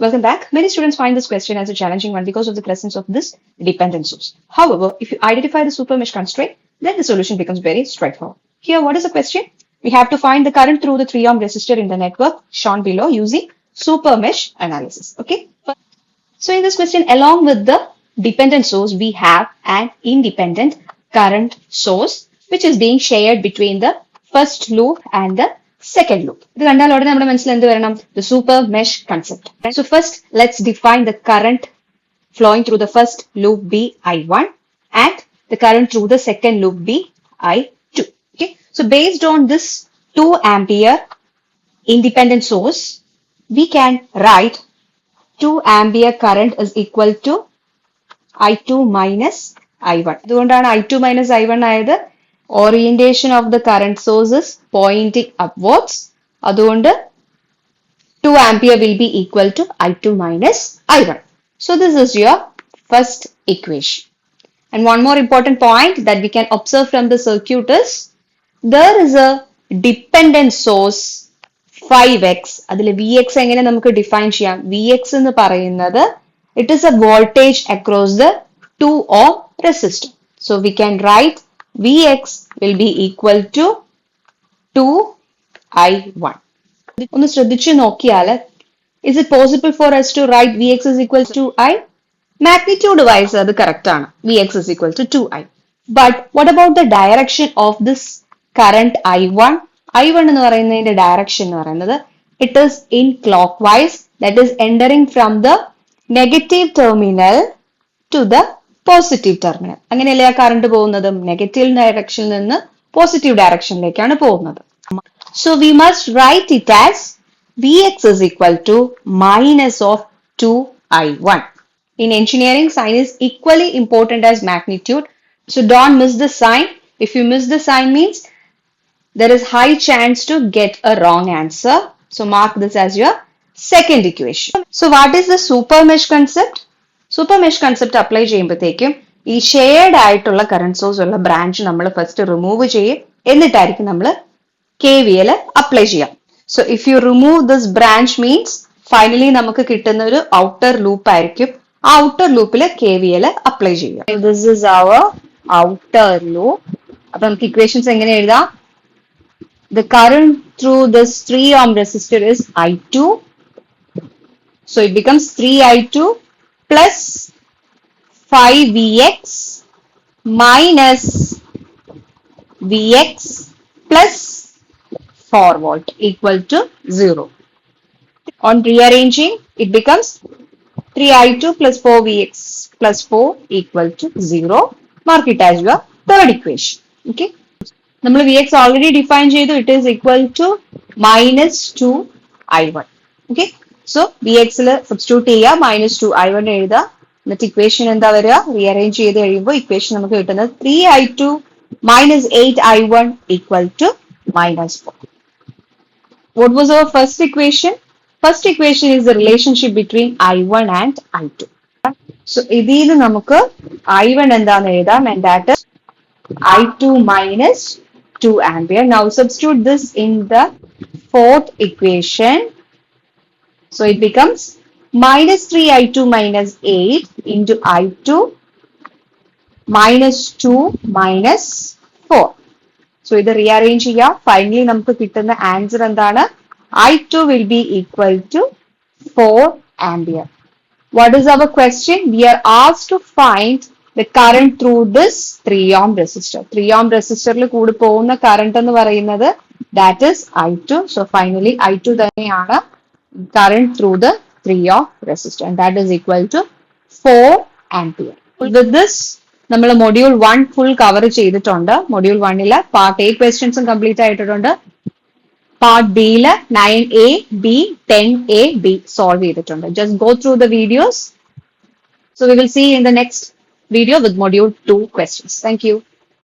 Welcome back. Many students find this question as a challenging one because of the presence of this dependent source. However, if you identify the supermesh constraint, then the solution becomes very straightforward. Here, what is the question? We have to find the current through the 3 ohm resistor in the network shown below using supermesh analysis. Okay. So in this question, along with the dependent source, we have an independent current source which is being shared between the first loop and the second loop. The super mesh concept. So first, let's define the current flowing through the first loop be I1 and the current through the second loop be I2. Okay. So based on this 2 ampere independent source, we can write 2 ampere current is equal to I2 minus I1. അതുകൊണ്ടാണ് I2 minus I1 ആയത്. Orientation of the current source is pointing upwards. അതുകൊണ്ട് 2 ampere will be equal to I2 minus I1. So this is your first equation. And one more important point that we can observe from the circuit is there is a dependent source 5x. അതിൽ Vx എങ്ങനെ നമുക്ക് define ചെയ്യാം? Vx എന്ന് പറയുന്നത് it is a voltage across the 2 ohm resistor. So we can write Vx will be equal to 2I1. ഒന്ന് ശ്രദ്ധിച്ചു നോക്കിയാൽ is it possible for us to write Vx is equal to I? Magnitude wise അത് correct ആണ്. Vx is equal to 2I. But what about the direction of this current I1? I1 എന്ന് പറയുന്നതിന്റെ direction എന്ന് പറയുന്നത് it is in clockwise, that is entering from the negative terminal to the positive terminal. അങ്ങനെയല്ലേ ആ current പോകുന്നത്? Negative ഡയറക്ഷനിൽ നിന്ന് positive ഡയറക്ഷനിലേക്കാണ് പോകുന്നത്. So we must write it as Vx is equal to minus of 2I1. In engineering, sign is equally important as magnitude. So don't miss the sign. If you miss the sign means there is high chance to get a wrong answer. So mark this as your second equation. So what is the supermesh concept? Supermesh concept apply ചെയ്യുമ്പോഴത്തേക്കും ഈ shared ആയിട്ടുള്ള current source ഉള്ള branch നമ്മൾ first remove ചെയ്യും, എന്നിട്ടായിരിക്കും നമ്മൾ KVL apply ചെയ്യാം. So if you remove this branch means finally നമുക്ക് കിട്ടുന്ന ഒരു ഔട്ടർ ലൂപ്പ് ആയിരിക്കും. ആ ഔട്ടർ ലൂപ്പിൽ KVL അപ്ലൈ ചെയ്യാം. This is our outer loop. അപ്പൊ നമുക്ക് ഇക്വേഷൻസ് എങ്ങനെ എഴുതാം? The current through this 3 ohm resistor is I2. So it becomes 3I2 plus 5Vx minus Vx plus 4 volt equal to 0. On rearranging, it becomes 3I2 plus 4Vx plus 4 equal to 0. Mark it as your third equation. Okay. നമ്മൾ Vx already define ചെയ്തു. It is equal to minus 2I1. Okay. So Vx substitute ചെയ്യുക, minus 2I1 എഴുതുക. എന്നിട്ട് equation എന്താ വരിക? Rearrange ചെയ്ത് കഴിയുമ്പോൾ equation നമുക്ക് കിട്ടുന്നത് 3I2 minus 8I1 equal to minus 4. What was our first equation? First equation is the relationship between I1 and I2. So ഇതിൽ നിന്ന് നമുക്ക് I1 എന്താന്ന് എഴുതാം, and that is I2 minus 2 ampere. Now substitute this in the fourth equation. So it becomes minus 3I2 minus 8 into I2 minus 2 minus 4. So ഇത് rearrange ചെയ്യാം. Finally നമുക്ക് കിട്ടുന്ന answer എന്താണ്? I2 will be equal to 4 ampere. What is our question? We are asked to find the current through this 3 ohm resistor. 3 ohm resistorൽ കൂടി പോകുന്ന current എന്ന് പറയുന്നത് that is I2. So finally I2 തന്നെയാണ് current through the 3 ohm resistor, and that is equal to 4 ampere. With this നമ്മൾ module 1 full cover ചെയ്തിട്ടുണ്ട്. Module 1 part A ക്വസ്റ്റ്യൻസും complete ആയിട്ടുണ്ട്. Part B 9A, B, 10A, B solve ചെയ്തിട്ടുണ്ട്. Just go through the videos. So we will see in the next video with module 2 questions. Thank you.